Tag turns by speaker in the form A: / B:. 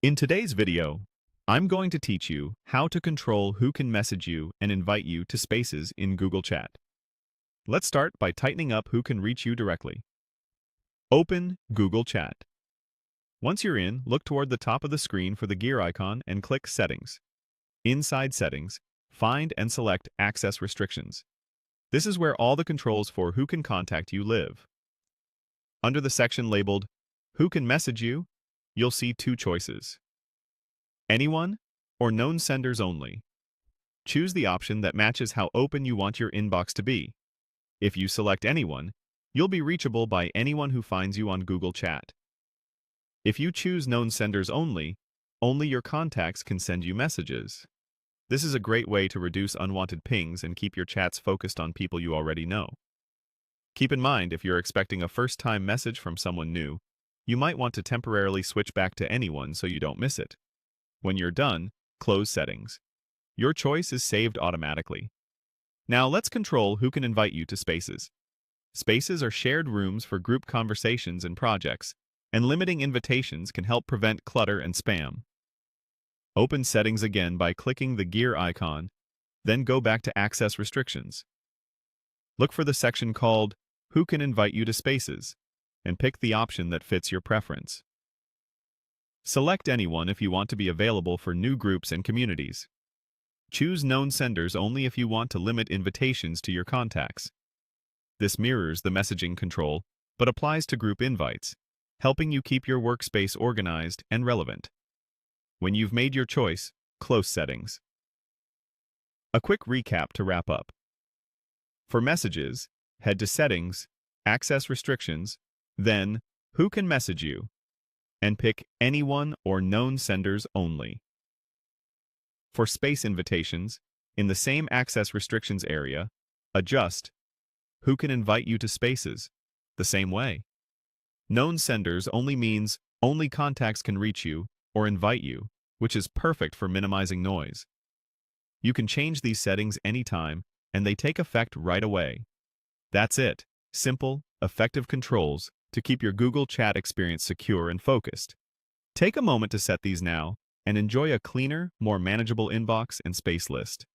A: In today's video, I'm going to teach you how to control who can message you and invite you to spaces in Google Chat. Let's start by tightening up who can reach you directly. Open Google Chat. Once you're in, look toward the top of the screen for the gear icon and click Settings. Inside Settings, find and select Access Restrictions. This is where all the controls for who can contact you live. Under the section labeled Who can message you, you'll see two choices: anyone or known senders only. Choose the option that matches how open you want your inbox to be. If you select anyone, you'll be reachable by anyone who finds you on Google Chat. If you choose known senders only your contacts can send you messages. This is a great way to reduce unwanted pings and keep your chats focused on people you already know. Keep in mind, if you're expecting a first-time message from someone new, you might want to temporarily switch back to anyone so you don't miss it. When you're done, close Settings. Your choice is saved automatically. Now let's control who can invite you to spaces. Spaces are shared rooms for group conversations and projects, and limiting invitations can help prevent clutter and spam. Open Settings again by clicking the gear icon, then go back to Access Restrictions. Look for the section called Who can invite you to spaces, and pick the option that fits your preference. Select anyone if you want to be available for new groups and communities. Choose known senders only if you want to limit invitations to your contacts. This mirrors the messaging control, but applies to group invites, helping you keep your workspace organized and relevant. When you've made your choice, close Settings. A quick recap to wrap up. For messages, head to Settings, Access Restrictions, then Who can message you, and pick anyone or known senders only. For space invitations, in the same Access Restrictions area, adjust Who can invite you to spaces the same way. Known senders only means only contacts can reach you or invite you, which is perfect for minimizing noise. You can change these settings anytime, and they take effect right away. That's it. Simple, effective controls to keep your Google Chat experience secure and focused. Take a moment to set these now and enjoy a cleaner, more manageable inbox and space list.